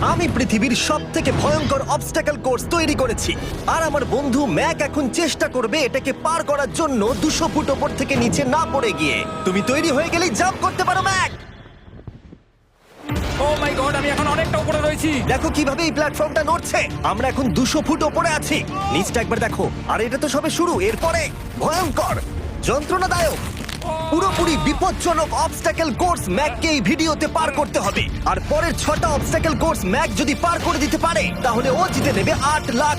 আমি পৃথিবীর সবথেকে ভয়ঙ্কর অবস্টাকল কোর্স তৈরি করেছি আর আমার বন্ধু ম্যাক এখন চেষ্টা করবে এটাকে পার করার জন্য 200 ফুট ওপর থেকে নিচে না পড়ে গিয়ে। তুমি তৈরি হয়ে গেলেই জাম্প করতে পারো ম্যাক। ও মাই গড, আমি এখন অনেকটা উপরে রয়েছি। দেখো কিভাবে এই প্ল্যাটফর্মটা নড়ছে। আমরা এখন 200 ফুট ওপরে আছি। নিচটা একবার দেখো। আর এটা তো সবে শুরু, এরপরে ভয়ঙ্কর, যন্ত্রণাদায়ক, পুরোপুরি বিপজ্জনক অবস্টাকল কোর্স ম্যাককে এই ভিডিওতে পার করতে হবে। আর পরের 6টা অবস্টাকল কোর্স ম্যাক যদি পার করে দিতে পারে তাহলে ও জিতে নেবে $8 লাখ।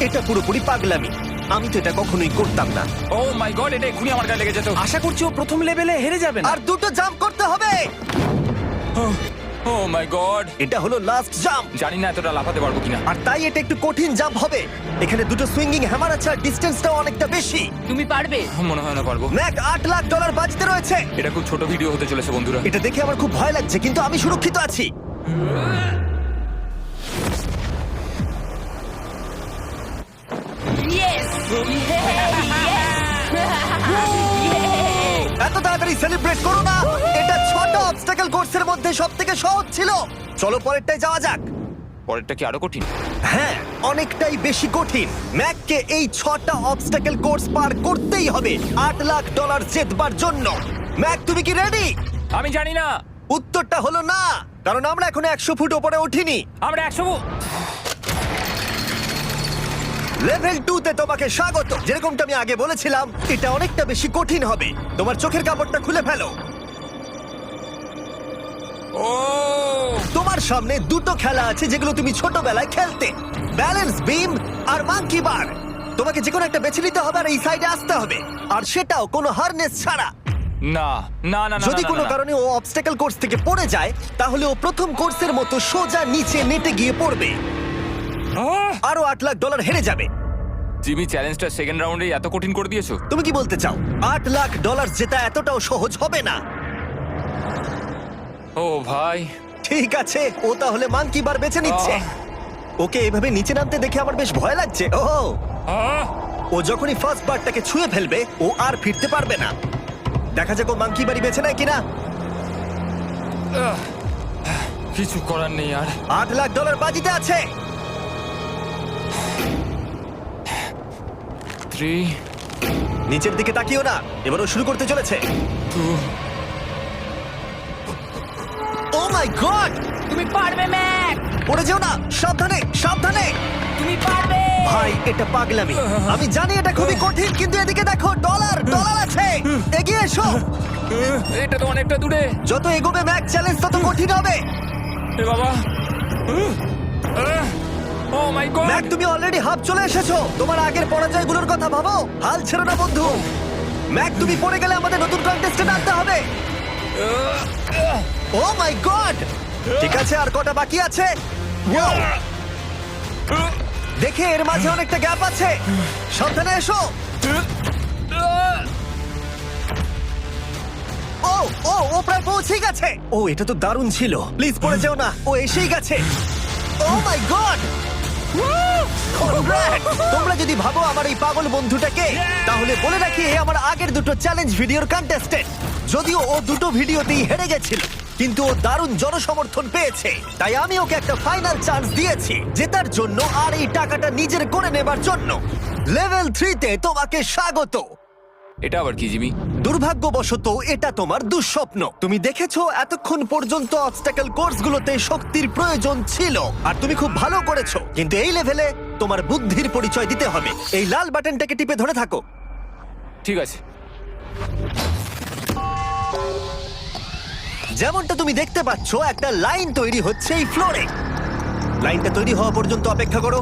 এটা পুরোপুরি পাগলামি, আমি তো এটা কখনোই করতাম না। ও মাই গড, এটা এক্ষুনি আমার গায়ে লেগে যেত। আশা করছি ও প্রথম লেভেলে হেরে যাবে না। আর 2টো জাম্প করতে হবে। ও মাই গড, এটা হলো লাস্ট জাম্প। জানি না এতটা লাফাতে পারবো কিনা। আর তাই এটা একটু কঠিন জাম্প হবে। এখানে 2টো সুইঙ্গিং হ্যামার আছে আর ডিসটেন্সটাও অনেকটা বেশি। তুমি পারবে। মনে হয় না পারবো। ম্যাক $8 লাখ বাজিতে রয়েছে। এটা খুব ছোট ভিডিও হতে চলেছে বন্ধুরা। এটা দেখে আমার খুব ভয় লাগছে, কিন্তু আমি সুরক্ষিত আছি। ইয়েস এত তাড়াতাড়ি সেলিব্রেট করো না। এটা 6টা অবস্টাকল কোর্সের মধ্যে সবথেকে সহজ ছিল। চলো পরেরটায় যাওয়া যাক। পরেরটা কি আরো কঠিন? হ্যাঁ, অনেকটাই বেশি কঠিন। ম্যাককে এই 6টা অবস্টাকল কোর্স পার করতেই হবে $8 লাখ জেতবার জন্য। ম্যাক, তুমি কি রেডি? আমি জানি না। উত্তরটা হলো না, কারণ আমরা এখনো 100 ফুট উপরে উঠিনি। আমরা 100 লেভেল 2 তে তোমাকে স্বাগত। যেরকমটা আমি আগে বলেছিলাম, এটা অনেকটা বেশি কঠিন হবে। তোমার চোখের কাপড়টা খুলে ফেলো। ও তোমার সামনে 2টো খেলা আছে যেগুলো তুমি ছোটবেলায় খেলতে, ব্যালেন্স বিম আর মাঙ্কি বার। তোমাকে যে কোনো একটা বেছে নিতে হবে আর এই সাইডে আসতে হবে, আর সেটাও কোনো হারনেস ছাড়া। না না না না, যদি না, কোনো না, না। কারণে ও অবস্টাকল কোর্স থেকে পড়ে যায় তাহলে ও প্রথম কোর্সের মতো সোজা নিচে নেটে গিয়ে পড়বে, আহ! আরো $8 লাখ হেরে যাবে। জিমি, চ্যালেঞ্জটা সেকেন্ড রাউন্ডে এত কঠিন করে দিয়েছো। তুমি কি বলতে চাও $8 লাখ জেতা এতটাও সহজ হবে না? ও ভাই, ঠিক আছে, ও তাহলে মাঙ্কি বার বেছে নিচ্ছে। ওকে এভাবে নিচে নামতে দেখে আমার বেশ ভয় লাগছে। ও আহ! ও যখনই ফার্স্ট বারটাকে ছুঁয়ে ফেলবে ও আর ফিরতে পারবে না। দেখা যাক ও মাঙ্কি বাড়ি বেছে নেয় কিনা। আহ! কিছু করার নেই আর। $8 লাখ বাজিতে আছে। 3 নিচের দিকে তাকিও না, এবার ও শুরু করতে চলেছে। 2 ও মাই গড, তুমি পারবে ম্যাক। পড়ে যেও না, সাবধানে সাবধানে। তুমি পারবে। ভাই, এটা পাগলামি। আমি জানি এটা খুবই কঠিন, কিন্তু এদিকে দেখো, ডলার আছে। এগিয়ে এসো। এটা তো অনেকটা দূরে। যত এগোবে ম্যাক চ্যালেঞ্জ তত কঠিন হবে। এ বাবা, ও মাই গড। ম্যাক, তুমি অলরেডি হাফ চলে এসেছো। তোমার আগের পরাজয়গুলোর কথা ভাবো, হাল ছেড়ো না বন্ধু। ম্যাক, তুমি পড়ে গেলে আমাদের নতুন কন্টেস্টেন্ট আনতে হবে। ও মাই গড, ঠিক আছে, আর কটা বাকি আছে? Wow! দেখে এর মাঝে অনেকটা গ্যাপ আছে। সাবধানে এসো। ও ও ও প্রায় পৌঁছে গেছে। ও, এটা তো দারুণ ছিল। প্লিজ পড়ে যেও না, ও এসেই গেছে। ও মাই গড, তোমরা যদি ভাবো আমার এই পাগল বন্ধুটাকে, তাহলে বলে রাখি এ আমার আগের 2টো চ্যালেঞ্জ ভিডিওর কন্টেস্টেন্ট। যদিও ও 2টো ভিডিওতেই হেরে গেছিল, কিন্তু ও দারুণ জনসমর্থন পেয়েছে। তাই আমি ওকে একটা ফাইনাল চান্স দিয়েছি জেতার জন্য আর এই টাকাটা নিজের করে নেবার জন্য। লেভেল 3 তে তোমাকে স্বাগত। এটা আবার কি জিমি? দুর্ভাগ্যবশত এটা তোমার দুঃস্বপ্ন। তুমি দেখেছো এতক্ষণ পর্যন্ত অবস্টাকল কোর্সগুলোতে শক্তির প্রয়োজন ছিল, আর তুমি খুব ভালো করেছো। কিন্তু এই লেভেলে তোমার বুদ্ধির পরিচয় দিতে হবে। এই লাল বাটনটাকে টিপে ধরে থাকো। ঠিক আছে। যেমনটা তুমি দেখতে পাচ্ছ, একটা লাইন তৈরি হচ্ছে এই ফ্লোরে। লাইনটা তৈরি হওয়া পর্যন্ত অপেক্ষা করো।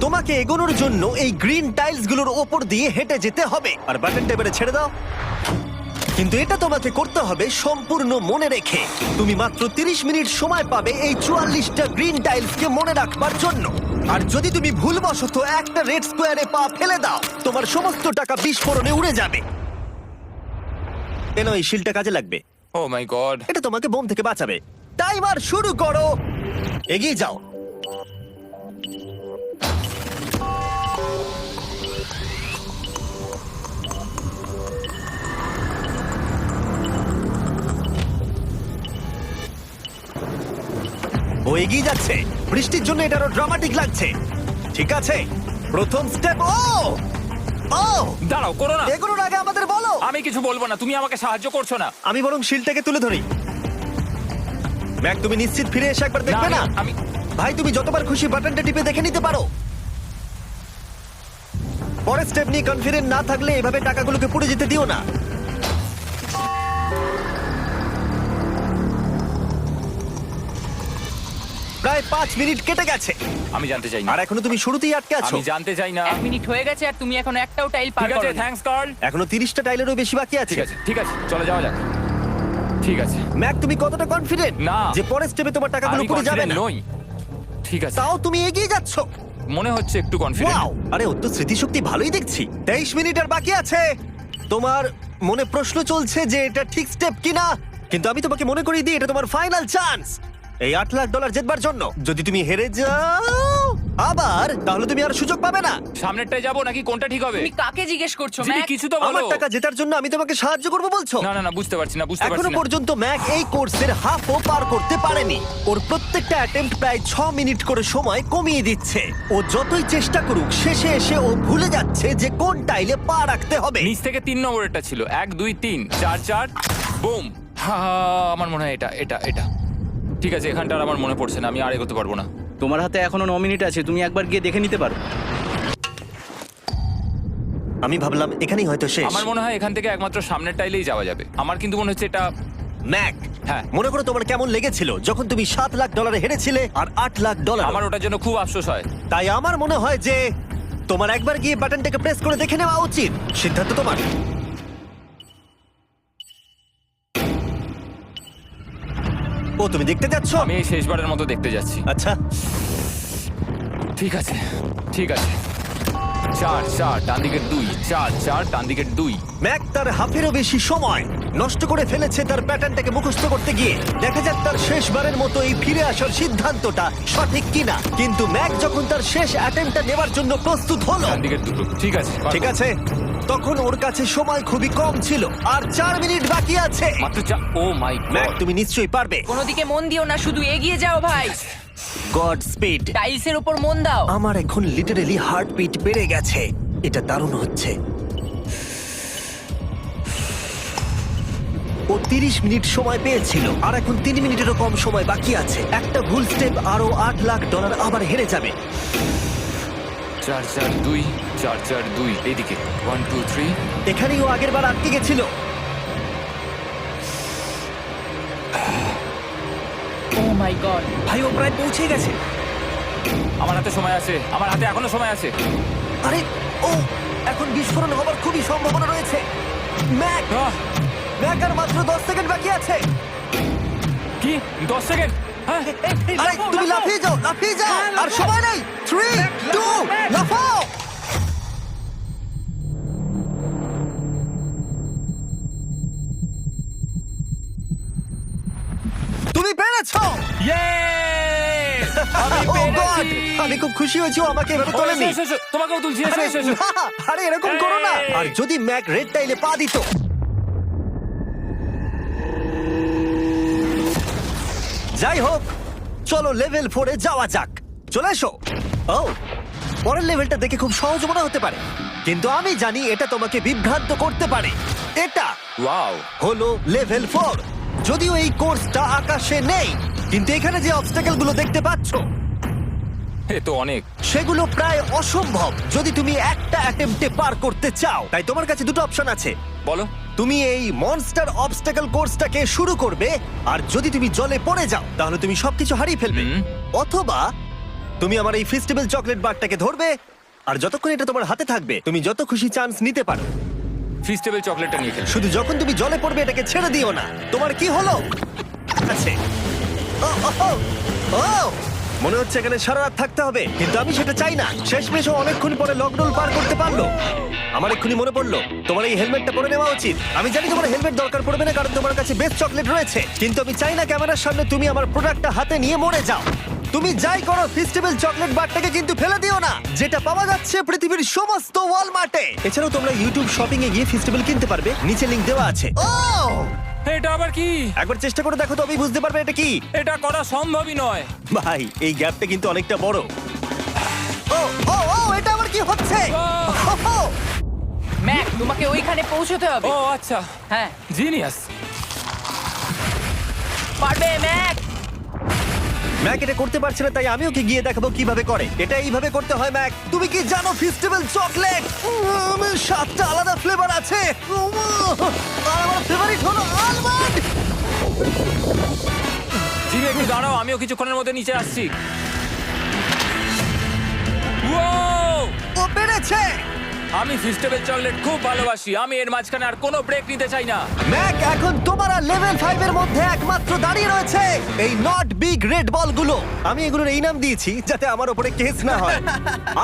তোমাকে এগোনোর জন্য এই গ্রিন টাইলসগুলোর ওপর দিয়ে হেঁটে যেতে হবে। আর বাটনটা এবারে ছেড়ে দাও। কিন্তু এটা তোমাকে করতে হবে সম্পূর্ণ মনে রেখে। তুমি মাত্র 30 মিনিট সময় পাবে এই 44টা গ্রিন টাইলসকে মনে রাখবার জন্য। আর যদি তুমি ভুলবশত একটা রেড স্কোয়ারে পা ফেলে দাও, তোমার সমস্ত টাকা বিস্ফোরণে উড়ে যাবে। কেন, এই শিলটা কাজে লাগবে। ও মাই গড। এটা তোমাকে বোম থেকে বাঁচাবে। টাইমার শুরু করো, এগিয়ে যাও। ও এগিয়ে যাচ্ছে। বৃষ্টির জন্য এটা আরো ড্রামাটিক লাগছে। ঠিক আছে, প্রথম স্টেপ। ও ও দাঁড়াও, করো না। এগুলোর আগে আমাদের বলো। আমি কিছু বলবো না, তুমি আমাকে সাহায্য করছো না। আমি বরং শিলটাকে তুলে ধরি। ম্যাক, তুমি নিশ্চিত ফিরে এসে একবার দেখবে না? আমি ভাই, তুমি যতবার খুশি বাটনটা টিপে দেখে নিতে পারো। পরের স্টেপ নিয়ে কনফিডেন্ট না থাকলে এভাবে টাকাগুলোকে পুড়ে যেতে দিও না। প্রায় 5 মিনিট কেটে গেছে আমি জানতে চাই না। আর এখনো তুমি শুরুতেই আটকে আছো। আমি জানতে চাই না। 1 মিনিট হয়ে গেছে আর তুমি এখন একটাও টাইল পার ঠিক আছে, করোনি। Thanks Carl. এখনো 30টা টাইলেরও বেশি বাকি আছে। ঠিক আছে, ঠিক আছে, চলে যাওয়া যাক। ঠিক আছে, ম্যাক, তুমি কতটা কনফিডেন্ট না। যে পরের স্টেপে তোমার টাকাগুলো আমি পুড়ে যাবে confident না? নই। ঠিক আছে, তাও তুমি এগিয়ে যাচ্ছ। মনে হচ্ছে একটু কনফিডেন্ট। ওয়াও! আরে ওর তো স্মৃতিশক্তি ভালোই দেখছি। 23 মিনিট আর বাকি আছে। তোমার মনে প্রশ্ন চলছে যে এটা ঠিক স্টেপ কিনা, কিন্তু আমি তোমাকে মনে করিয়ে দিই এটা তোমার ফাইনাল চান্স এই $8 লাখ জেতবার জন্য। যদি তুমি হেরে যাও আবার, তাহলে তুমি আর সুযোগ পাবে না। সামনেরটায় যাবো নাকি কোনটা ঠিক হবে? তুমি কাকে জিজ্ঞেস করছো জিমি, ম্যাক? কিছু তো আমার বলো। টাকা জেতার জন্য আমি তোমাকে সাহায্য করবো বলছো? না না না, বুঝতে পারছি না, বুঝতে পারছি এখনো না। পর্যন্ত ম্যাক এই কোর্সের হাফও পার করতে পারেনি। ওর প্রত্যেকটা অ্যাটেম্প্ট প্রায় 6 মিনিট করে সময় কমিয়ে দিচ্ছে। ও যতই চেষ্টা করুক, শেষে এসে ও ভুলে যাচ্ছে যে কোন টাইলে পা রাখতে হবে। নিচ থেকে 3 নম্বরেরটা ছিল 1 2 3 4 4 বুম। আমার মনে হয় এটা এটা এটা ঠিক আছে। এখানটা আর আমার মনে পড়ছে না, আমি আর এগোতে পারবো না। তোমার হাতে এখনো 9 মিনিট আছে, তুমি একবার গিয়ে দেখে নিতে পারো। আমি ভাবলাম এখানেই হয়তো শেষ। আমার মনে হয় এখান থেকে একমাত্র সামনের টাইলেই যাওয়া যাবে। আমার কিন্তু মনে হচ্ছে এটা। ম্যাক, হ্যাঁ। মনে করো তোমার কেমন লেগেছিল যখন তুমি $7 লাখ হেরেছিলে আর $8 লাখ। আমার ওটার জন্য খুব আফসোস হয়। তাই আমার মনে হয় যে তোমার একবার গিয়ে বাটনটাকে প্রেস করে দেখে নেওয়া উচিত। সিদ্ধান্ত তোমার। ও, তুমি দেখতে যাচ্ছ? আমি এই শেষবারের মতো দেখতে যাচ্ছি। আচ্ছা, ঠিক আছে, ঠিক আছে। 4 4 ডান দিকের 2, 4 4 ডান দিকের 2। ম্যাক তার হাফেরও বেশি সময় নষ্ট করে ফেলেছে তার প্যাটার্নটাকে মুখস্থ করতে গিয়ে। দেখা যাক তার শেষবারের মতো এই ফিরে আসার সিদ্ধান্তটা সঠিক কিনা। কিন্তু ম্যাক যখন তার শেষ অ্যাটেম্পটা নেবার জন্য প্রস্তুত হলো, ডান দিকের 2। ঠিক আছে, ঠিক আছে, তখন ওর কাছে সময় খুবই কম ছিল আর 4 মিনিট বাকি আছে। মাত্র 4। ও মাই ম্যাক, গড। তুমি নিশ্চয়ই পারবে। কোনো দিকে মন দিও না, শুধু এগিয়ে যাও ভাই। God speed. টাইলসের উপর মন দাও। আমার এখন লিটারালি হার্টবিট বেড়ে গেছে। এটা দারুণ হচ্ছে। ও 30 মিনিট সময় পেয়েছিল আর এখন 3 মিনিটেরও কম সময় বাকি আছে। একটা ভুল স্টেপ আরো $8 লাখ আবার হেরে যাবে। 4 4 2 4 4 2 এইদিকে 1 2 3। এখানেই ও আগের বার আটকে গেছিল। ও মাই গড। ভাই, ও প্রায় পৌঁছে গেছে। আমার হাতে সময় আছে, আমার হাতে এখনো সময় আছে। আরে, ও এখন বিস্ফোরণ হবার খুবই সম্ভাবনা রয়েছে। ম্যাক, আহ, ম্যাক আর মাত্র 10 সেকেন্ড বাকি আছে। কি 10 সেকেন্ড? হ্যাঁ, আরে তুমি লাফিয়ে যাও, লাফিয়ে যাও। আর সময় নেই। 3 2 লাফাও। তুমি পেরেছো। Yay! আমি Oh God! পেরেছি। আমি খুব খুশি হয়েছি ও আমাকে এভাবে ও, তোলেনি। এসো, এসো, তোমাকেও তুলছি, এসো, আরে এসো, এসো। না, আরে এরকম করো না। এই! আর যদি ম্যাক রেড টাইলে পা দিত। যাই হোক, চলো লেভেল 4 এ যাওয়া যাক। চলে এসো। ও, পরের লেভেলটা দেখে খুব সহজ মনে হতে পারে, কিন্তু আমি জানি এটা তোমাকে বিভ্রান্ত করতে পারে। এটা ওয়াও, হলো লেভেল 4। যদিও এই কোর্সটা আকাশে নেই, কিন্তু এখানে যে অবস্টাকেল গুলো দেখতে পাচ্ছো এ তো অনেক। সেগুলো প্রায় অসম্ভব যদি তুমি একটা অ্যাটেম্পটে পার করতে চাও। তাই তোমার কাছে দুটো অপশন আছে। বলো। তুমি এই মনস্টার অবস্টাকেল কোর্সটাকে শুরু করবে, আর যদি তুমি জলে পড়ে যাও তাহলে তুমি সবকিছু হারিয়ে ফেলবে। হুম। অথবা তুমি আমার এই ফেস্টিভ্যাল চকলেট বারটাকে ধরবে, আর যতক্ষণ এটা তোমার হাতে থাকবে তুমি যত খুশি চান্স নিতে পারো। ফিস্টেবল চকলেটটা নিয়ে খেল। শুধু যখন তুমি জলে পড়বে এটাকে ছেড়ে দিও না। তোমার কি হলো? আছে। ও, ও, ও, ও! মনে হচ্ছে এখানে সারা রাত থাকতে হবে, কিন্তু আমি সেটা চাই না। শেষমেশ ও অনেকক্ষণ পরে লকডাউন পার করতে পারলো। আমার এক্ষুনি মনে পড়লো তোমার এই হেলমেটটা পরে নেওয়া উচিত। আমি জানি তোমার হেলমেট দরকার পড়বে না, কারণ তোমার কাছে বেস্ট চকলেট রয়েছে, কিন্তু আমি চাই না ক্যামেরার সামনে তুমি আমার প্রোডাক্টটা হাতে নিয়ে মরে যাও। তুমি যাই করো, ফেস্টিভ্যাল চকলেট বারটাকে কিন্তু ফেলে দিও না, যেটা পাওয়া যাচ্ছে পৃথিবীর সমস্ত ওয়ালমার্টে। এছাড়াও তোমরা ইউটিউব শপিং এ গিয়ে ফেস্টিভ্যাল কিনতে পারবে, নিচে লিংক দেওয়া আছে। ও, এটা আবার কি? একবার চেষ্টা করে দেখো তবেই বুঝতে পারবে এটা কি। এটা করা সম্ভবই নয়। ভাই এই গ্যাপটা কিন্তু অনেকটা বড়। ও ও ও এটা আবার কি হচ্ছে? ওহো! ম্যাক, তোমাকে ওইখানে পৌঁছতে হবে। ও আচ্ছা, হ্যাঁ, জিনিয়াস। পারবে ম্যাক। ম্যাক এটা করতে পারছে না, তাই আমি ওকে গিয়ে দেখাবো কিভাবে করে। এটা এইভাবে করতে হয় ম্যাক। তুমি কি জানো ফেস্টিভ্যাল চকলেট 7টা আলাদা ফ্লেভার আছে। আর আমার ফেভারিট হলো আলমন্ড। জিমি একটু দাঁড়াও, আমিও কিছুক্ষণের মধ্যে নিচে আসছি। Wow! ও পেরেছে। আমি ফেস্টিভ্যাল চকলেট খুব ভালোবাসি। আমি এর মাঝখানে আর কোনো ব্রেক নিতে চাই না। ম্যাক এখন তোমার আর লেভেল 5 এর মধ্যে একমাত্র দাঁড়িয়ে রয়েছে এই নট বিগ রেড বলগুলো। আমি এগুলোর এই নাম দিয়েছি যাতে আমার উপরে কেস না হয়।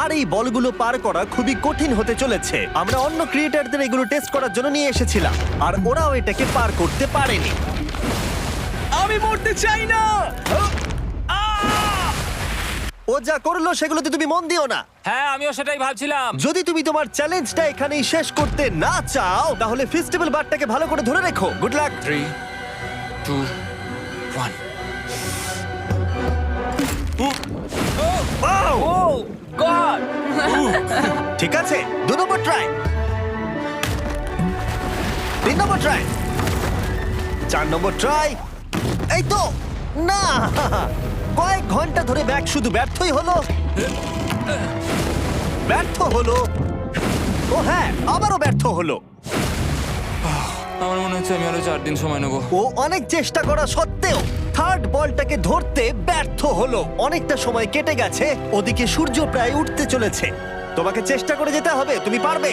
আর এই বলগুলো পার করা খুবই কঠিন হতে চলেছে। আমরা অন্য ক্রিয়েটরদের এগুলো টেস্ট করার জন্য নিয়ে এসেছিলাম, আর ওরাও এটাকে পার করতে পারেনি। আমি মরতে চাই না। ও যা করলো সেগুলোতে তুমি মন দিও না। হ্যাঁ, আমিও সেটাই ভাবছিলাম। যদি তুমি তোমার চ্যালেঞ্জটা এখানেই শেষ করতে না চাও তাহলে ফেস্টিভ্যাল বারটাকে ভালো করে ধরে রেখো। Good luck. 3, 2, 1। ও গড। ঠিক আছে, 2 নম্বর ট্রাই, 3 নম্বর ট্রাই, 4 নম্বর ট্রাই। এই তো না, কয়েক ঘন্টা ধরে ব্যাগ শুধু ব্যর্থই হলো, ব্যর্থ হলো। ও হ্যাঁ, আবারও ব্যর্থ হলো। আমার মনে হচ্ছে আমি আরো 4 দিন সময় নেবো। ও অনেক চেষ্টা করা সত্ত্বেও থার্ড বলটাকে ধরতে ব্যর্থ হলো। অনেকটা সময় কেটে গেছে, ওদিকে সূর্য প্রায় উঠতে চলেছে। তোমাকে চেষ্টা করে যেতে হবে, তুমি পারবে।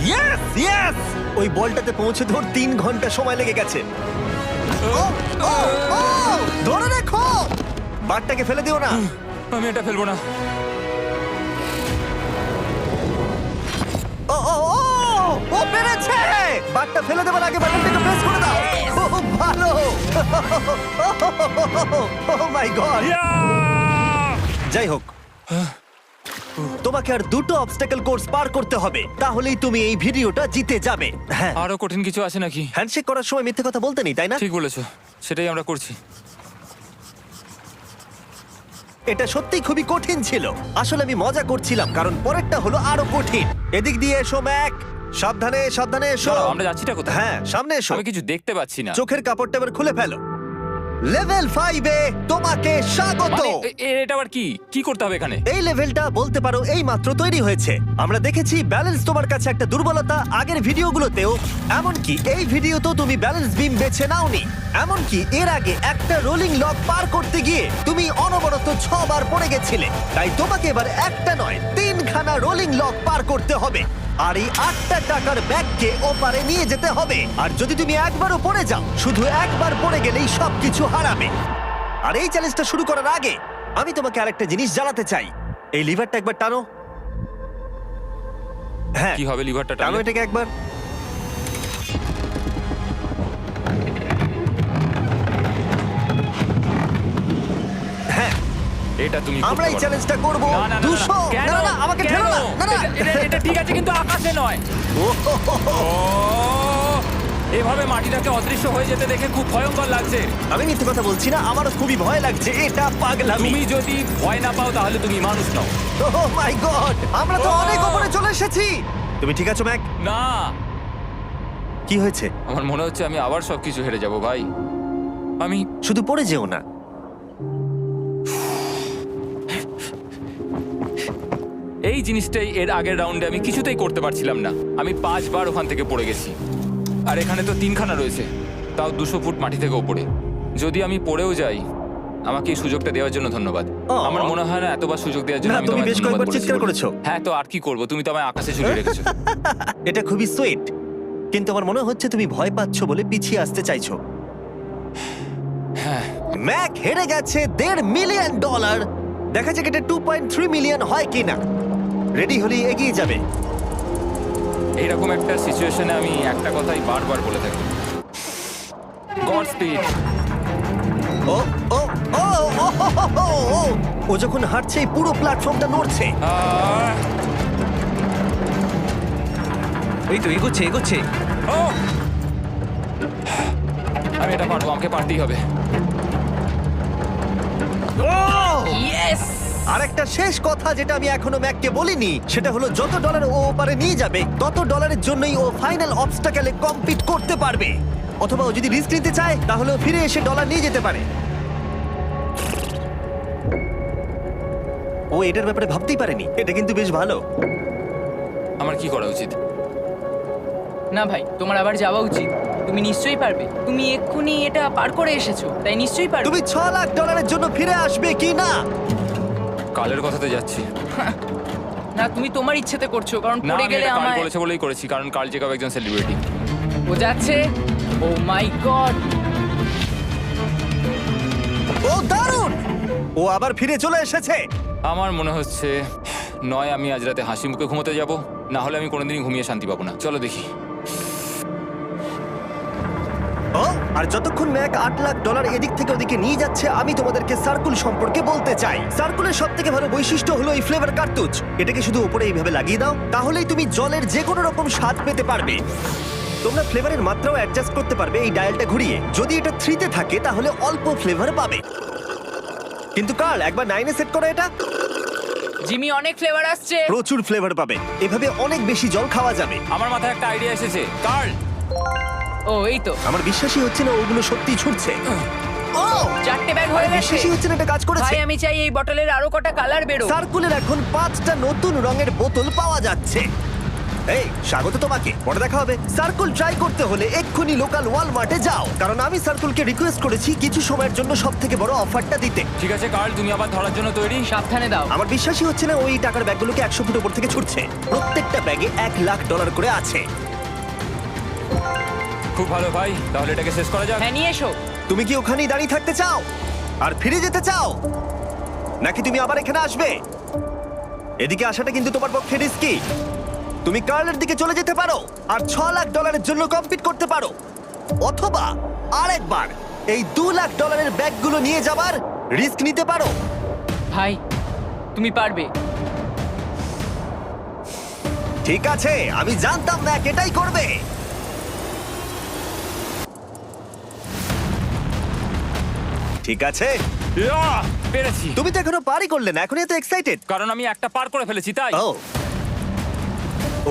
ইয়েস ইয়েস, ওই বলটাতে পৌঁছে ধর 3 ঘন্টা সময় লেগে গেছে। ও, ও, ও, ধরে রেখো, বারটাকে ফেলে দিও না। আমি এটা ফেলবো না। ও ও ও, ও পেরেছে। বারটা ফেলে দেবার আগে বাটনটাকে প্রেস করে দাও। ও ভালো। ও মাই গড। যাই হোক, তোমাকে আর 2টো অবস্টাকেল কোর্স পার করতে হবে, তাহলেই তুমি এই ভিডিওটা জিতে যাবে। হ্যাঁ, আরো কঠিন কিছু আছে নাকি? হ্যান্ডশেক করার সময় মিথ্যে কথা বলতে নেই, তাই না? ঠিক বলেছো, সেটাই আমরা করছি। এটা সত্যিই খুবই কঠিন ছিল। আসলে আমি মজা করছিলাম, কারণ পরেরটা হলো আরো কঠিন। এদিক দিয়ে এসো ম্যাক, সাবধানে সাবধানে এসো। দাঁড়াও, আমরা যাচ্ছিটা কোথায়? হ্যাঁ, সামনে এসো। আমি কিছু দেখতে পাচ্ছি না। চোখের কাপড়টা এবার খুলে ফেলো। লেভেল 5 এ তোমাকে স্বাগত। মানে, এটা আবার কি? কি করতে হবে এখানে? এই লেভেলটা বলতে পারো এই মাত্র তৈরি হয়েছে। আমরা দেখেছি ব্যালেন্স তোমার কাছে একটা দুর্বলতা আগের ভিডিওগুলোতেও, এমনকি এই ভিডিওতেও তুমি ব্যালেন্স বিম বেছে নাওনি। এমনকি এর আগে একটা রোলিং লক পার করতে গিয়ে তুমি অনবরত 6 বার পড়ে গেছিলে। তাই তোমাকে এবার একটা নয় 3খানা রোলিং লক পার করতে হবে। আর এই 8টা টাকার ব্যাগকে ওপারে নিয়ে যেতে হবে। আর যদি তুমি একবারও পড়ে যাও, শুধু একবার পড়ে গেলেই সবকিছু হারাবে। আর এই চ্যালেঞ্জটা শুরু করার আগে আমি তোমাকে আরেকটা জিনিস জানাতে চাই। এই লিভারটা একবার টানো। হ্যাঁ, কি হবে লিভারটা টানো টানলে? এটাকে একবার। হ্যাঁ, এটা তুমি আমরা এই করতে পারো। চ্যালেঞ্জটা করব। না, না, না, না, 200 কেন? না না, আমাকে কেন? ঠেলো না। না না, এটা ঠিক আছে, কিন্তু আকাশে নয়। ও, হো, হো, হো। ও, এভাবে মাটিটাকে অদৃশ্য হয়ে যেতে দেখে খুব ভয়ঙ্কর লাগছে। আমি মিথ্যে কথা বলছি না, আমারও খুবই ভয় লাগছে। এটা পাগলামি। তুমি যদি ভয় না পাও তাহলে তুমি মানুষ নও। ওহ মাই গড, আমরা তো Oh! অনেক উপরে চলে এসেছি। তুমি ঠিক আছো ম্যাক? না, কি হয়েছে? আমার মনে হচ্ছে আমি আবার সবকিছু হেরে যাব ভাই। আমি শুধু পড়ে যেও না। এই জিনিসটাই এর আগের রাউন্ডে আমি কিছুতেই করতে পারছিলাম না। আমি 5 বার ওখান থেকে পড়ে গেছি। আর এখানে তো 3খানা রয়েছে, তাও 200 ফুট মাটি থেকে ওপরে। যদি আমি পড়েও যাই, আমাকে এই সুযোগটা দেওয়ার জন্য ধন্যবাদ। আমার মনে হয় না এতবার সুযোগ দেওয়ার জন্য না, আমি তুমি তোমায় বেশ ধন্যবাদ কয়েকবার বলেছি চিৎকার বলে। করেছো। হ্যাঁ, তো আর কি করব, তুমি তো আমায় আকাশে ঝুলিয়ে রেখেছো। এটা খুবই সুইট, কিন্তু আমার মনে হচ্ছে তুমি ভয় পাচ্ছ বলে পিছিয়ে আসতে চাইছো। হ্যাঁ, ম্যাক হেরে গেছে $1.5 মিলিয়ন। দেখা যাক এটা 2.3 মিলিয়ন হয় কিনা। রেডি হলে এগিয়ে যাবে। এইরকম একটা সিচুয়েশনে আমি একটা কথাই বারবার বলে থাকি, গড স্পিড। ও ও ও ও, ও, ও, ও যখন হাঁটছে এই পুরো প্ল্যাটফর্মটা নড়ছে। এই তো এগোচ্ছে এগোচ্ছে। আমি এটা পারবো, আমাকে পারতেই হবে। ইয়েস! আরেকটা শেষ কথা যেটা আমি এখনো ম্যাককে বলিনি সেটা হলো যত ডলার ও ওপারে নিয়ে যাবে তত ডলারের জন্যই ও ফাইনাল অবস্টাকেলে কমপ্লিট করতে পারবে। অথবা ও যদি রিস্ক নিতে চায় তাহলে ও ফিরে এসে ডলার নিয়ে যেতে পারে। ও এটার ব্যাপারে ভাবতেই পারেনি। এটা কিন্তু বেশ ভালো। আমার কি করা উচিত? না ভাই, তোমার আবার যাওয়া উচিত। তুমি নিশ্চয়ই পারবে। তুমি এক্ষুনি এটা পার করে এসেছো, তাই নিশ্চয়ই পারবে। তুমি 6 লাখ ডলারের জন্য ফিরে আসবে কি না? কালের কথাতে যাচ্ছি। না, তুমি তোমার ইচ্ছেতে করছো, কারণ না, পড়ে আমি গেলে এটা কাল আমায় করেছে বলেই করেছি, কারণ কাল জেকাব একজন সেলিব্রিটি। ও যাচ্ছে। ও মাই গড! ও দারুণ! ও আবার ফিরে চলে এসেছে। আমার মনে হচ্ছে নয় আমি আজ রাতে হাসি মুখে ঘুমোতে যাব, না হলে আমি কোনোদিনই ঘুমিয়ে শান্তি পাবো না। চলো দেখি। ও আর যতক্ষণ ম্যাক 8 লাখ ডলার এদিক থেকে ওদিকে নিয়ে যাচ্ছে আমি তোমাদেরকে সার্কুল সম্পর্কে বলতে চাই। সার্কুলের সবথেকে ভালো বৈশিষ্ট্য হলো এই ফ্লেভার কার্তুজ। এটাকে শুধু উপরে এইভাবে লাগিয়ে দাও, তাহলেই তুমি জলের যে কোনো রকম স্বাদ পেতে পারবে। তোমরা ফ্লেভারের মাত্রাও অ্যাডজাস্ট করতে পারবে এই ডায়ালটা ঘুরিয়ে। যদি এটা 3 তে থাকে তাহলে অল্প ফ্লেভার পাবে, কিন্তু কার্ল একবার 9 এ সেট করো এটা। জিমি, অনেক ফ্লেভার আসছে। প্রচুর ফ্লেভার পাবে, এভাবে অনেক বেশি জল খাওয়া যাবে। আমার মাথায় একটা আইডিয়া এসেছে। কার্ল, ও এই তো, আমার বিশ্বাসই হচ্ছে না ওগুলো সত্যি ছুটছে। ও 4টে ব্যাগ হয়ে গেছে। বিশ্বাসই হচ্ছে না এটা কাজ করেছে। ভাই, আমি চাই এই বটলের আরো কটা কালার বেরো। সার্কুলের এখন 5টা নতুন রঙের বোতল পাওয়া যাচ্ছে। এই স্বাগত তোমাকে, পরে দেখা হবে। সার্কুল ট্রাই করতে হলে এক্ষুনি লোকাল ওয়ালমার্টে যাও, কারণ আমি সার্কুলকে রিকোয়েস্ট করেছি কিছু সময়ের জন্য সবথেকে বড় অফারটা দিতে। ঠিক আছে কার্ল, তুমি আবার ধরার জন্য তৈরি? সাবধানে দাও। আমার বিশ্বাসই হচ্ছে না ওই টাকার ব্যাগগুলোকে 100 ফুট উপর থেকে ছুটছে। প্রত্যেকটা ব্যাগে 1 লাখ ডলার করে আছে। খুব ভালো ভাই, তাহলে এটাকে শেষ করা যাক। হ্যাঁ, নিয়ে এসো। তুমি কি ওখানেই দাঁড়িয়ে থাকতে চাও আর ফিরে যেতে চাও, নাকি তুমি আবার এখানে আসবে? এদিকে আসাটা কিন্তু তোমার পক্ষে রিস্কি। তুমি কার্লের দিকে চলে যেতে পারো আর 6 লাখ ডলারের জন্য কম্পিট করতে পারো, অথবা আরেকবার এই 2 লাখ ডলারের ব্যাগগুলো নিয়ে যাবার রিস্ক নিতে পারো। ভাই, তুমি পারবে। ঠিক আছে, আমি জানতাম না এটাই করবে। ঠিক আছে, ইয়া, পেরেছি। তুমি তো এখনো পারই করলে না, এখন এত এক্সাইটেড। কারণ আমি একটা পার করে ফেলেছি তাই। ও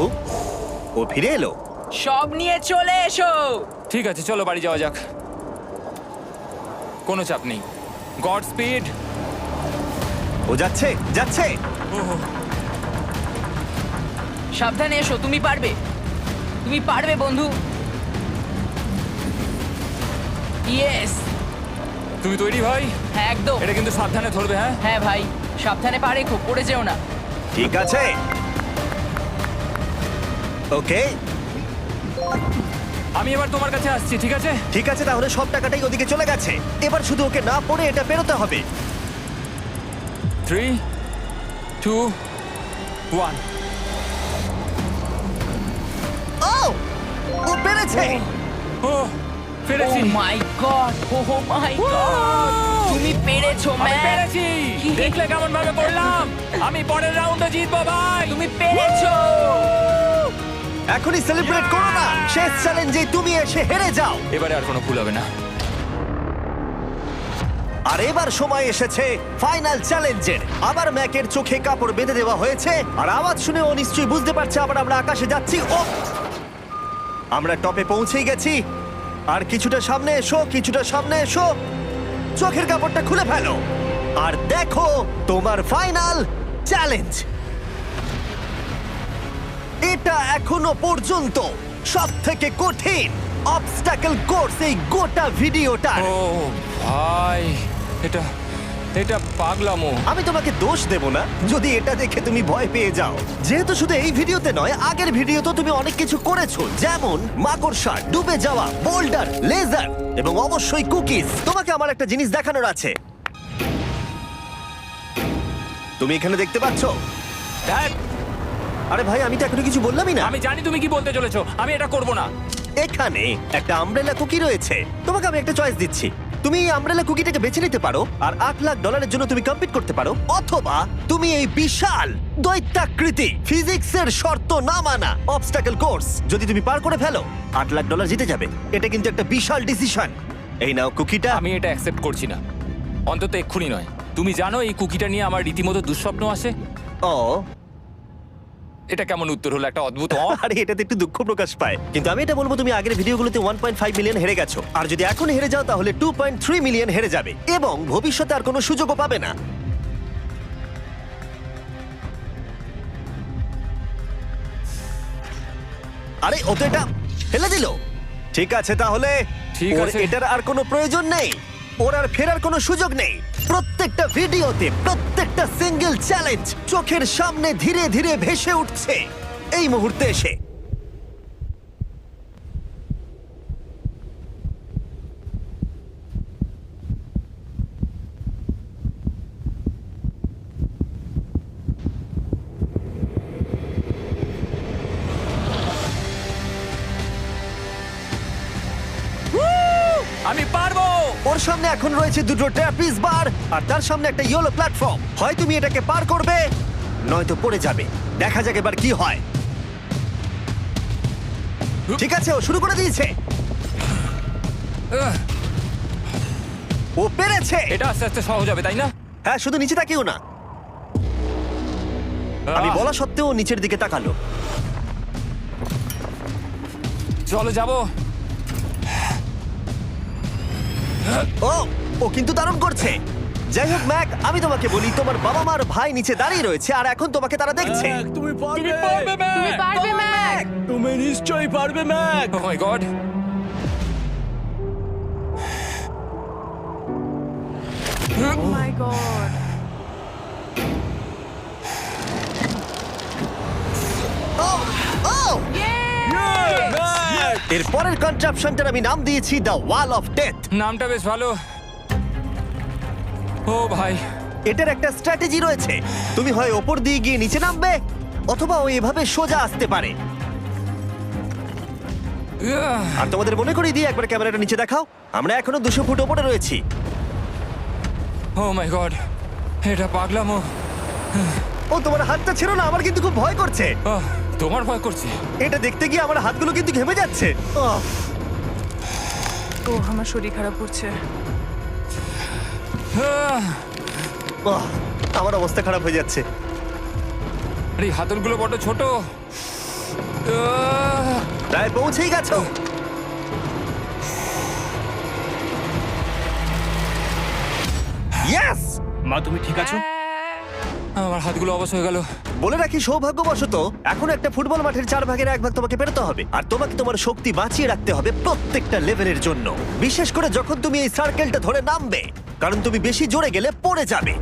ও ও ফিরে এলো। সব নিয়ে চলে এসো। ঠিক আছে, চলো বাড়ি যাওয়া যাক। কোনো চাপ নেই। God speed. ও যাচ্ছে যাচ্ছে। সাবধানে এসো, তুমি পারবে। তুমি পারবে বন্ধু। ইয়েস! তুমি তৈরি ভাই? হ্যাঁ, একদম। এটা কিন্তু সাবধানে ধরবে। হ্যাঁ হ্যাঁ ভাই, সাবধানে পারে, খুব পড়ে যেও না। ঠিক আছে, ওকে আমি এবার তোমার কাছে আসছি। ঠিক আছে ঠিক আছে, তাহলে সব টাকাটাই ওদিকে চলে গেছে। এবার শুধু ওকে না পড়ে এটা পেরোতে হবে। 3, 2, 1। ও ও পেরেছে। ও পেরেছি। ও মাই গড! ও মাই গড! তুমি পেরেছো আমি ম্যান! পেরেছি। দেখলে কেমন ভাবে করলাম? আমি পরের রাউন্ডে জিতবো ভাই। তুমি পেরেছো! এখনই সেলিব্রেট করো না, শেষ চ্যালেঞ্জে তুমি এসে হেরে যাও। এবারে আর কোনো ভুল হবে না। আর এবার সময় এসেছে ফাইনাল চ্যালেঞ্জের। আবার ম্যাকের চোখে কাপড় বেঁধে দেওয়া হয়েছে, আর আওয়াজ শুনে ও নিশ্চয়ই বুঝতে পারছে আবার আমরা আকাশে যাচ্ছি। ও আমরা টপে পৌঁছেই গেছি। আর কিছুটা সামনে এসো, কিছুটা সামনে এসো। চোখের কাপড়টা খুলে ফেলো আর দেখো তোমার ফাইনাল চ্যালেঞ্জ। এটা এখনো পর্যন্ত সবথেকে কঠিন অবস্টাকেল কোর্স এই গোটা ভিডিওটা। ও ভাই, এটা এটা পাগলামো। আমি তোমাকে দোষ দেব না যদি এটা দেখে তুমি ভয় পেয়ে যাও, যেহেতু শুধু এই ভিডিওতে নয়, আগের ভিডিওতে তুমি অনেক কিছু করেছো, যেমন মাকড়সা, ডুবে যাওয়া, বোল্ডার, লেজার এবং অবশ্যই কুকিজ। তোমাকে আমার একটা জিনিস দেখানোর আছে। তুমি এখানে দেখতে পাচ্ছো? ধ্যাৎ, আরে ভাই, আমি তো এখনো কিছু বললামই না। আমি জানি তুমি কি বলতে চলেছো। আমি এটা করব না। এখানে একটা আমব্রেলা কুকি রয়েছে। তোমাকে আমি একটা চয়েস দিচ্ছি, তুমি এই আমব্রেলা কুকিটাকে বেছে নিতে পারো আর 8 লাখ ডলারের জন্য তুমি কম্পিট করতে পারো, অথবা তুমি এই বিশাল দৈত্যাকৃতি ফিজিক্সের শর্ত না মানা অবস্টাকেল কোর্স যদি তুমি পার করে ফেলো 8 লাখ ডলার জিতে যাবে। এটা কিন্তু একটা বিশাল ডিসিশন। এই নাও কুকিটা। আমি এটা অ্যাকসেপ্ট করছি না, অন্তত এক্ষুনি নয়। তুমি জানো এই কুকিটা নিয়ে আমার রীতিমতো দুঃস্বপ্ন আসে। ও এটা কেমন উত্তর হলো, একটা অদ্ভুত আরে এটাতে একটু দুঃখ প্রকাশ পায়, কিন্তু আমি এটা বলবো তুমি আগের ভিডিওগুলোতে 1.5 মিলিয়ন হেরে গেছো, আর যদি এখন হেরে যাও তাহলে 2.3 মিলিয়ন হেরে যাবে এবং ভবিষ্যতে আর কোনো সুযোগও পাবে না। আরে ও তো এটা ফেলে দিল। ঠিক আছে তাহলে ঠিক ওর আছে। এটার আর কোনো প্রয়োজন নেই, ওর আর ফেরার কোনো সুযোগ নেই। প্রত্যেকটা ভিডিওতে প্রত্যেকটা সিঙ্গেল চ্যালেঞ্জ চোখের সামনে ধীরে ধীরে ভেসে উঠছে এই মুহূর্তে এসে। আমি পারবো। ওর সামনে এখন রয়েছে দুটো ট্র্যাপিজ বার আর তার সামনে একটা ইয়েলো প্ল্যাটফর্ম। হয় তুমি এটাকে পার করবে নয়তো পড়ে যাবে। দেখা যাক এবার কি হয়। ঠিক আছে, ও শুরু করে দিয়েছে। আহ, ও পেরেছে। এটা আস্তে আস্তে সহজ হবে, তাই না? হ্যাঁ, শুধু নিচে তাকিও না। আমি আহ, বলা সত্ত্বেও ও নিচের দিকে তাকালো। চলো যাবো। ও ও কিন্তু দারুণ করছে। যাই হোক ম্যাক, আমি তোমাকে বলি তোমার বাবা মার ভাই নিচে দাঁড়িয়ে রয়েছে আর এখন তোমাকে তারা দেখছে। ম্যাক, তুমি পারবে। তুমি পারবে ম্যাক। তুমি নিশ্চয়ই পারবে ম্যাক। ও মাই গড। ও মাই গড। ও ও ম্যাক! এর পরের কনট্রাপশনটার আমি নাম দিয়েছি দ্য ওয়াল অফ ডেথ। নামটা বেশ ভালো। ও ভাই, এটার একটা স্ট্র্যাটেজি রয়েছে। তুমি হয় ওপর দিয়ে গিয়ে নিচে নামবে অথবা ও এভাবে সোজা আসতে পারে। আর তোমাদের মনে করিয়ে দিয়ে একবার ক্যামেরাটা নিচে দেখাও। আমরা এখনো 200 ফুট ওপরে রয়েছি। ও মাই গড, এটা পাগলামো। ও তোমার হাতটা ছিল না, আমার কিন্তু খুব ভয় করছে। আহ, তোমার ভয় করছে? এটা দেখতে গিয়ে আমার হাতগুলো কিন্তু ঘেমে যাচ্ছে। ও আমার শরীর খারাপ করছে। আহ, আমার অবস্থা খারাপ হয়ে যাচ্ছে। আরে এই হাতলগুলো বড় ছোট। আহ, প্রায় পৌঁছেই গেছো। ইয়েস! মা, তুমি ঠিক আছো? আমার হাতগুলো অবশ হয়ে গেল। বলে রাখি, সৌভাগ্যবশত এখন একটা ফুটবল মাঠের 4 ভাগের 1 ভাগ তোমাকে পেরোতে হবে, আর তোমাকে তোমার শক্তি বাঁচিয়ে রাখতে হবে প্রত্যেকটা লেভেলের জন্য, বিশেষ করে যখন তুমি এই সার্কেলটা ধরে নামবে, কারণ তুমি বেশি জোরে গেলে পড়ে যাবে।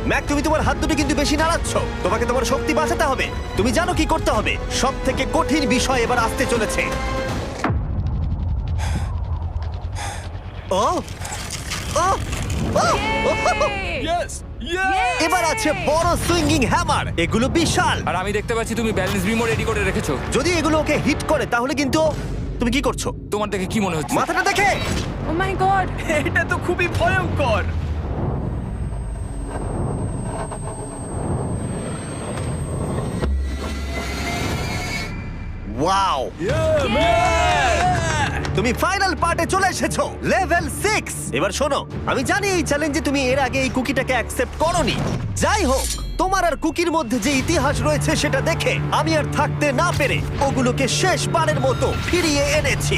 ম্যাক, তুমি তোমার হাত দুটো কিন্তু বেশি নাড়াচ্ছ। তোমাকে তোমার শক্তি বাঁচাতে হবে। তুমি জানো কি করতে হবে। সব থেকে কঠিন বিষয় এবার আসতে চলেছে। ও ও ও! ইয়েস! ইয়েস! এবার আছে বড় সুইঙ্গিং হ্যামার। এগুলো বিশাল। আর আমি দেখতে পাচ্ছি তুমি ব্যালেন্স বিমও রেডি করে রেখেছো। যদি এগুলো ওকে হিট করে তাহলে কিন্তু তুমি কি করছো? তোমার দেখে কি মনে হচ্ছে? মাথাটা দেখে। ও মাই গড। এটা তো খুবই ভয়ঙ্কর। ওয়াও! ম্যাক! তুমি ফাইনাল পার্টে চলে এসেছো, লেভেল 6। এবার শোনো, আমি জানি এই চ্যালেঞ্জে তুমি এর আগে এই কুকিটাকে অ্যাকসেপ্ট করোনি। যাই হোক, তোমার আর কুকির মধ্যে যে ইতিহাস রয়েছে সেটা দেখে আমি আর থাকতে না পেরে ওগুলোকে শেষবারের মতো ফিরিয়ে এনেছি।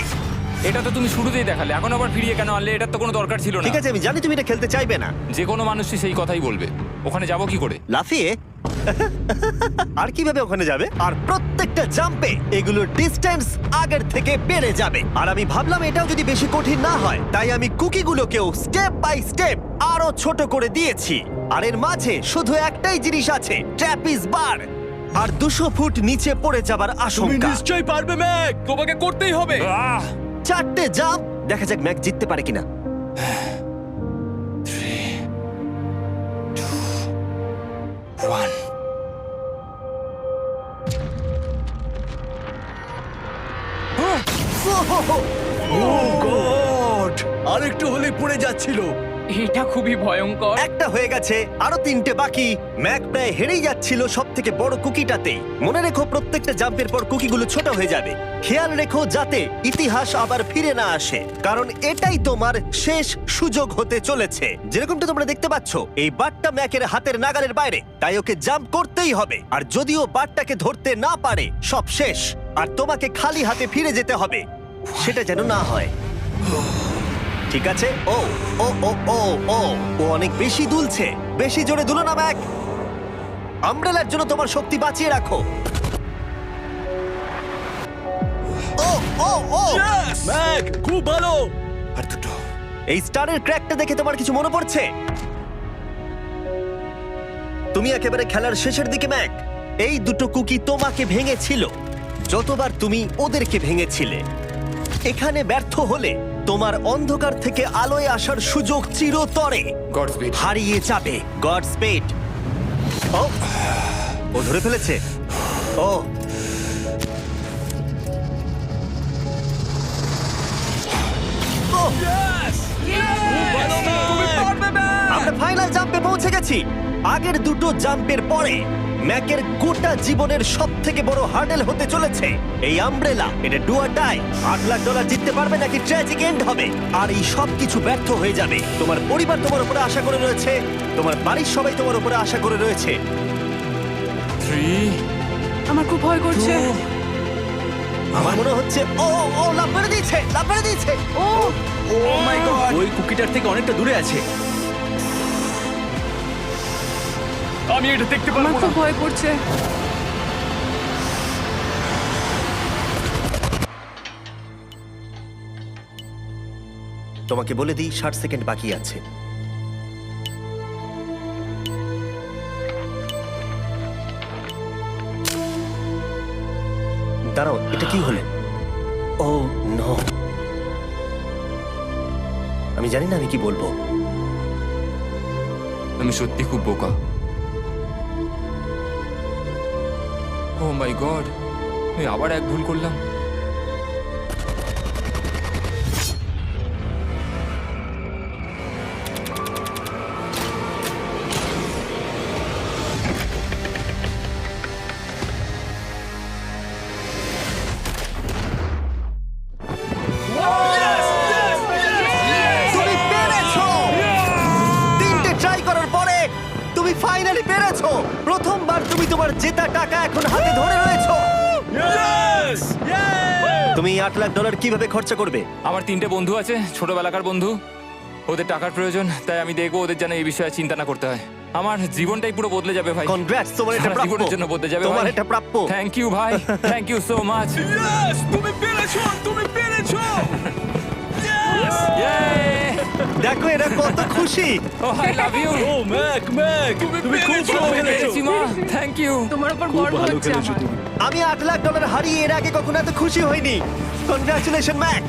এটা তো তুমি শুরুতেই দেখালে, এখন আবার ফিরিয়ে কেন আনলে? এটার তো কোনো দরকার ছিল না। ঠিক আছে, আমি জানি তুমি এটা খেলতে চাইবে না। যে কোনো মানুষই সেই কথাই বলবে। ওখানে যাব কি করে? লাফিয়ে? আর কিভাবে ওখানে যাবে? আর প্রত্যেকটা জাম্পে এগুলোর ডিস্টেন্স আগের থেকে বেড়ে যাবে। আর আমি ভাবলাম এটাও যদি বেশি কঠিন না হয়, তাই আমি কুকিগুলোকেও স্টেপ বাই স্টেপ আরো ছোট করে দিয়েছি। আর এর মাঝে শুধু একটাই জিনিস আছে, ট্র্যাপিজ বার। আর 200 ফুট নিচে পড়ে যাবার তুমি আশঙ্কা। নিশ্চয়ই পারবে ম্যাক, তোমাকে করতেই হবে। আহ! 4টে জাম্প। দেখা যাক ম্যাক জিততে পারে কিনা। 1 ও গড! আরেকটু হলে পড়ে যাচ্ছিল। এটা খুবই ভয়ঙ্কর। একটা হয়ে গেছে, আরো 3টে বাকি। ম্যাক প্রায় হেরেই যাচ্ছিল সব থেকে বড় কুকিটাতে। মনে রেখো প্রত্যেকটা জাম্পের পর কুকিগুলো ছোট হয়ে যাবে। খেয়াল রেখো যাতে ইতিহাস আবার ফিরে না আসে, কারণ এটাই তোমার শেষ সুযোগ হতে চলেছে। যেরকমটা তোমরা দেখতে পাচ্ছ, এই বারটা ম্যাকের হাতের নাগালের বাইরে, তাই ওকে জাম্প করতেই হবে। আর যদিও বারটাকে ধরতে না পারে, সব শেষ। আর তোমাকে খালি হাতে ফিরে যেতে হবে, সেটা যেন না হয়। ঠিক আছে। ও ও ও ও ও ও অনেক বেশি দুলছে। বেশি জোরে দুলো না ম্যাক। আমব্রেলার জন্য তোমার শক্তি বাঁচিয়ে রাখো। ও ও ও ম্যাক খুব ভালো। আর দুটো। এই স্টারের ক্র্যাকটা দেখে তোমার কিছু মনে পড়ছে? তুমি একেবারে খেলার শেষের দিকে ম্যাক। এই দুটো কুকি তোমাকে ভেঙেছিল যতবার তুমি ওদেরকে ভেঙেছিলে। এখানে ব্যর্থ হলে তোমার অন্ধকার থেকে আলোয় আসার সুযোগ চিরতরে গডস্পিড। হারিয়ে যাবে। গড স্পেড। ও ও ধরে ফেলেছে। ও ও, তুমি পারবে ম্যাক। আমরা ফাইনাল জাম্পে পৌঁছে গেছি। আগের দুটো জাম্পের পরে ম্যাকের গোটা জীবনের সব থেকে বড় হার্ডেল হতে চলেছে এই আমব্রেলা। এটা ডু অর ডাই। $8 লাখ জিততে পারবে নাকি ট্র্যাজিক এন্ড হবে। আর এই সব কিছু ব্যর্থ হয়ে যাবে। তোমার পরিবার তোমার উপরে আশা করে রয়েছে, তোমার বাড়ির সবাই তোমার উপরে আশা করে রয়েছে। 3 আমার খুব ভয় করছে। আমার মনে হচ্ছে ও ও লাভ মেরে দিয়েছে, লাভ মেরে দিয়েছে। ও ও মাই গড, ওই কুকিটার থেকে অনেকটা দূরে আছে। আমি এটা দেখতে আমার পারবো খুব না। ভয় করছে। তোমাকে বলে দিই 60 সেকেন্ড বাকি আছে। দাঁড়াও, এটা কি হলো? ও নো, আমি জানি না আমি কি বলবো। আমি সত্যি খুব বোকা। ও মাই গড, আমি আবার এক ভুল করলাম। তুমি পেরেছো! 3টে ট্রাই করার পরে তুমি ফাইনালি পেরেছো। প্রথমবার তুমি তোমার জেতা টাকা এখন হাতে ধরে রয়েছো। ইয়েস! তুমি $8 লাখ কিভাবে খরচা করবে? আমার 3টে বন্ধু আছে, ছোটবেলাকার বন্ধু। ওদের টাকার প্রয়োজন, তাই আমি দেখবো ওদের যেন এই বিষয়ে চিন্তা না করতে হয়। আমার জীবনটাই পুরো বদলে যাবে ভাই। কনগ্রাটস, তোমার এটা সারা প্রাপ্য। জীবনের জন্য বদলে যাবে তোমার ভাই। এটা প্রাপ্য। থ্যাংক ইউ ভাই, thank you so much. Yes! তুমি পেরেছো! তুমি পেরেছো! দেখো এরা কত খুশি। Oh I love you. Oh Mac, Mac তুমি খুব ভালো খেলেছো। মা, থ্যাংক ইউ। তোমার উপর খুব গর্ব ভালো হচ্ছে খেলেছো আমার। তুমি। আমি $8 লাখ হারিয়ে এর আগে কখনো এত খুশি হইনি। Congratulation Mac.